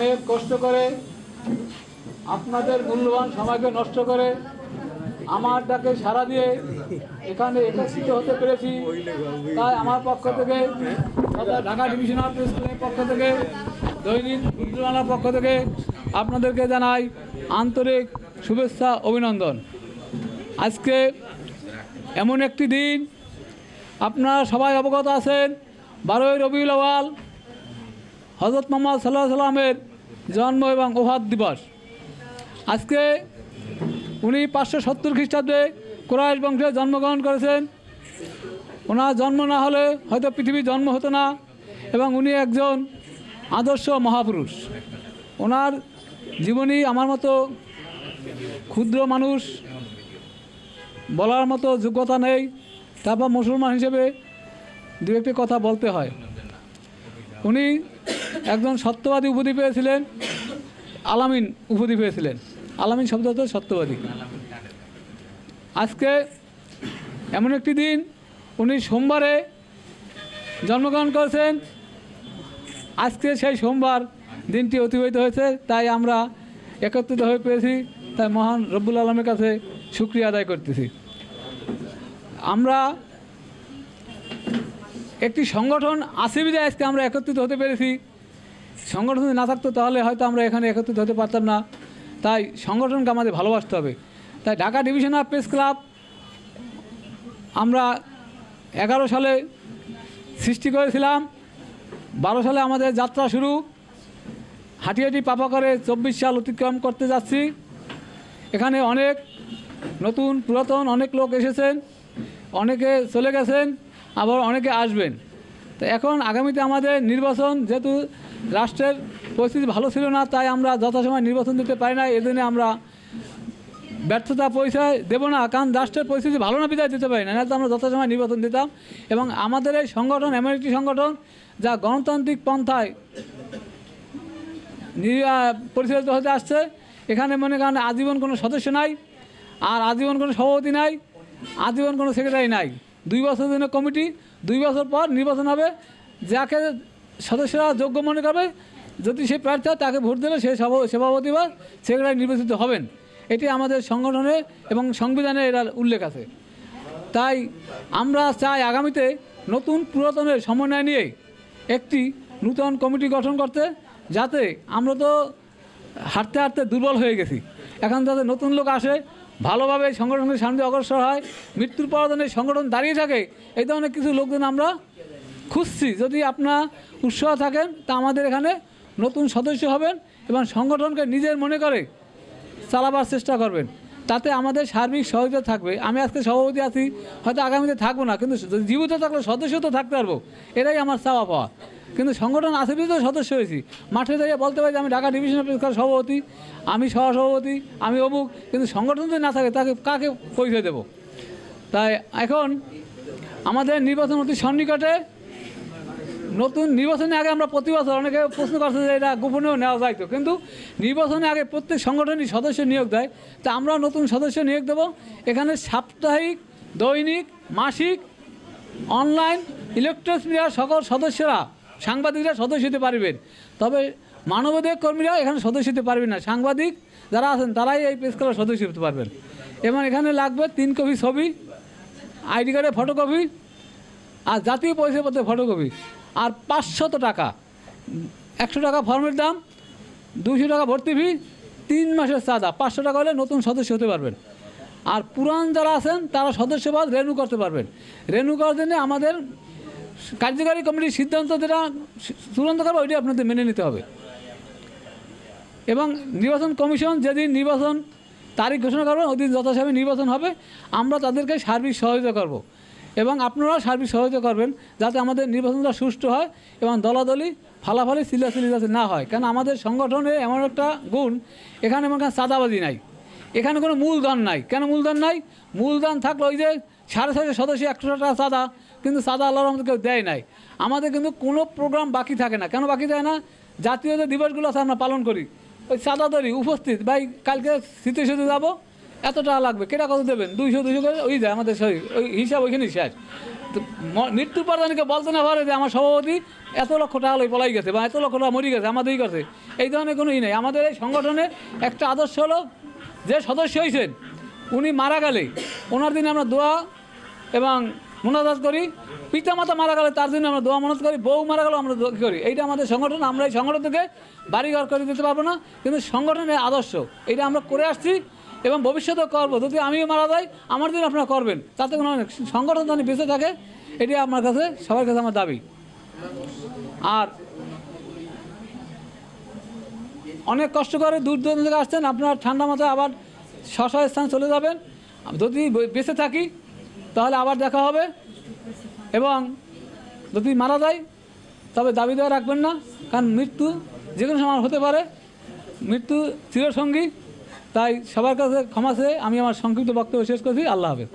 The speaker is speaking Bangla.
অনেক কষ্ট করে আপনাদের মূল্যবান সময়কে নষ্ট করে আমার ডাকে সাড়া দিয়ে এখানে একত্রিত হতে পেরেছি। তাই আমার পক্ষ থেকে তথা ঢাকা ডিভিশনাল প্রেস ক্লাবের পক্ষ থেকে দৈনিক রুদ্রবাংলার পক্ষ থেকে আপনাদেরকে জানাই আন্তরিক শুভেচ্ছা অভিনন্দন। আজকে এমন একটি দিন, আপনারা সবাই অবগত আছেন, 12ই রবিউল আউয়াল হযরত মুহাম্মদ সাল্লাল্লাহু আলাইহি সাল্লামের জন্ম এবং ওফাত দিবস। আজকে উনি 570 খ্রিস্টাব্দে কুরাইশ বংশে জন্মগ্রহণ করেছেন। ওনার জন্ম না হলে হয়তো পৃথিবীর জন্ম হতো না, এবং উনি একজন আদর্শ মহাপুরুষ। ওনার জীবনী আমার মতো ক্ষুদ্র মানুষ বলার মতো যোগ্যতা নেই, তারপর মুসলমান হিসেবে দু একটি কথা বলতে হয়। উনি একজন সত্যবাদী উপাধি পেয়েছিলেন, আলামিন উপাধি পেয়েছিলেন। আলামিন শব্দ হচ্ছে সত্যবাদী। আজকে এমন একটি দিন, উনি সোমবারে জন্মগ্রহণ করেছেন। আজকে সেই সোমবার দিনটি অতিবাহিত হয়েছে, তাই আমরা একত্রিত হয়ে পেরেছি। তাই মহান রব্বুল আলমের কাছে শুকরিয়া আদায় করতেছি। আমরা একটি সংগঠন আছে বিধায় আজকে আমরা একত্রিত হতে পেরেছি। সংগঠন যদি না থাকতো তাহলে হয়তো আমরা এখানে একত্রিত হতে পারতাম না। তাই সংগঠনকে আমাদের ভালোবাসতে হবে। তাই ঢাকা ডিভিশনাল প্রেস ক্লাব আমরা 11 সালে সৃষ্টি করেছিলাম। 12 সালে আমাদের যাত্রা শুরু। হাঁটি হাঁটি পাপা করে 24 সাল অতিক্রম করতে যাচ্ছি। এখানে অনেক নতুন পুরাতন অনেক লোক এসেছেন, অনেকে চলে গেছেন, আবার অনেকে আসবেন। তো এখন আগামীতে আমাদের নির্বাচন, যেহেতু রাষ্ট্রের পরিস্থিতি ভালো ছিল না, তাই আমরা যথাসময় নির্বাচন দিতে পারি না। এজন্য আমরা ব্যর্থতা পরিচয় দেব না, কারণ রাষ্ট্রের পরিস্থিতি ভালো না বিদায় দিতে পারি না, তো আমরা যথাসময় নির্বাচন দিতাম। এবং আমাদের এই সংগঠন এমন একটি সংগঠন যা গণতান্ত্রিক পন্থায় পরিচালিত হতে আসছে। এখানে মনে করেন আজীবন কোনো সদস্য নাই, আর আজীবন কোনো সভাপতি নাই, আজীবন কোনো সেক্রেটারি নাই। 2 বছরের জন্য কমিটি, 2 বছর পর নির্বাচন হবে। যাকে সদস্যরা যোগ্য মনে করবে, যদি সে প্রার্থী হয় তাকে ভোট দেবে, সে সভাপতি বা সেক্রেটারি নির্বাচিত হবেন। এটি আমাদের সংগঠনে এবং সংবিধানে এর উল্লেখ আছে। তাই আমরা চাই আগামীতে নতুন পুরাতনের সমন্বয় নিয়ে একটি নূতন কমিটি গঠন করতে, যাতে আমরা তো হাঁটতে হাঁটতে দুর্বল হয়ে গেছি। এখন যাতে নতুন লোক আসে, ভালোভাবে সংগঠনের সামনে অগ্রসর হয়, মৃত্যুর পর যেন সংগঠন দাঁড়িয়ে থাকে, এই ধরনের কিছু লোকজন আমরা খুঁজছি। যদি আপনারা উৎসাহ থাকেন তা আমাদের এখানে নতুন সদস্য হবেন এবং সংগঠনকে নিজের মনে করে চালাবার চেষ্টা করবেন, তাতে আমাদের সার্বিক সহযোগিতা থাকবে। আমি আজকে সভাপতি আছি, হয়তো আগামীতে থাকবো না, কিন্তু জীবিত থাকলে সদস্য তো থাকতে পারবো, এটাই আমার চাওয়া পাওয়া। কিন্তু সংগঠন আছে তো সদস্য হয়েছি, মাঠে দাঁড়িয়ে বলতে পারি যে আমি ঢাকা ডিভিশনাল প্রেস ক্লাবের সভাপতি, আমি সহসভাপতি, আমি অমুক, কিন্তু সংগঠন যদি না থাকে তাকে কাকে পরিচয় দেব? তাই এখন আমাদের নির্বাচন অতি সন্নিকটে। নতুন নির্বাচনের আগে আমরা প্রতি বছর, অনেকে প্রশ্ন করছে যে এটা গোপনেও নেওয়া যাইতো, কিন্তু নির্বাচনের আগে প্রত্যেক সংগঠনই সদস্য নিয়োগ দেয়। তা আমরা নতুন সদস্য নিয়োগ দেব। এখানে সাপ্তাহিক, দৈনিক, মাসিক, অনলাইন, ইলেকট্রনিক্স মিডিয়ার সকল সদস্যরা, সাংবাদিকরা সদস্য হতে পারবেন। তবে মানবাধিকার কর্মীরা এখানে সদস্য হতে পারবেন না। সাংবাদিক যারা আছেন তারাই এই প্রেস ক্লাবের সদস্য হতে পারবেন। এবং এখানে লাগবে 3 কপি ছবি, আইডি কার্ডের ফটোকপি, আর জাতীয় পরিচয়পত্রের ফটোকপি, আর 500 টাকা, 100 টাকা ফর্মের দাম, 200 টাকা ভর্তি ফি, 3 মাসের চাঁদা। 500 টাকা হলে নতুন সদস্য হতে পারবেন। আর পুরান যারা আছেন তারা সদস্যপদ রেনু করতে পারবেন। রেনু করার জন্য আমাদের কার্যকারী কমিটির সিদ্ধান্ত যেটা চূড়ান্ত করবে, ওইটি আপনাদের মেনে নিতে হবে। এবং নির্বাচন কমিশন যেদিন নির্বাচন তারিখ ঘোষণা করবেন, ওই দিন যথাসময়ে নির্বাচন হবে। আমরা তাদেরকে সার্বিক সহযোগিতা করব, এবং আপনারাও সার্বিক সহযোগিতা করবেন, যাতে আমাদের নির্বাচনটা সুষ্ঠু হয় এবং দলাদলি ফালাফালি চিল্লাচিল্লি যাতে না হয়। কারণ আমাদের সংগঠনে এমন একটা গুণ, এখানে এমন চাঁদাবাজি নাই, এখানে কোনো মূলধন নাই। কেন মূলধন নাই? মূলধন থাকলে ওই যে 6.5 সদস্য 100 টাকা চাঁদা, কিন্তু চাঁদা আল্লাহর আমাদের কেউ দেয় নাই। আমাদের কিন্তু কোনো প্রোগ্রাম বাকি থাকে না। কেন বাকি থাকে না? জাতীয় যে দিবসগুলো আছে আমরা পালন করি, ওই চাঁদা ধরি উপস্থিত, ভাই কালকে স্মৃতিসৌধে যাবো, এত টাকা লাগবে, কেটা কত দেবেন, 200 করে ওই যায় আমাদের, ওই হিসাব ওইখানেই শেষ। তো মৃত্যুর পর জানিকে বলতে না পারে যে আমার সভাপতি এত লক্ষ টাকা লই পলাই গেছে বা এত লক্ষ টাকা মরি গেছে আমাদেরই কাছে, এই ধরনের কোনো নেই। আমাদের এই সংগঠনে একটা আদর্শ হলো, যে সদস্য হয়েছেন উনি মারা গেলে ওনার দিনে আমরা দোয়া এবং মোনাজাত করি, পিতা মাতা মারা গেলে তার জন্য আমরা দোয়া মনাজাত করি, বউ মারা গেলেও আমরা দোয়া করি। এইটা আমাদের সংগঠন। আমরা এই সংগঠন থেকে বাড়িঘর করে দিতে পারবো না, কিন্তু সংগঠনের আদর্শ এটা আমরা করে আসছি এবং ভবিষ্যতেও করবো। যদি আমিও মারা যাই আমার দিন আপনারা করবেন, তাতে কোনো সংগঠন যেন বেঁচে থাকে, এটাই আমার কাছে সবার কাছে আমার দাবি। আর অনেক কষ্ট করে দূর দূরান্ত থেকে আসছেন, আপনারা ঠান্ডা মাথায় আবার স্ব স্থান চলে যাবেন। যদি বেঁচে থাকি তাহলে আবার দেখা হবে, এবং যদি মারা যায় তবে দাবি দেওয়া রাখবেন না, কারণ মৃত্যু যে কোনো সময় হতে পারে, মৃত্যু চিরসঙ্গী। তাই সবার কাছে ক্ষমা চেয়ে আমি আমার সংক্ষিপ্ত বক্তব্য শেষ করছি। আল্লাহ হাফেজ।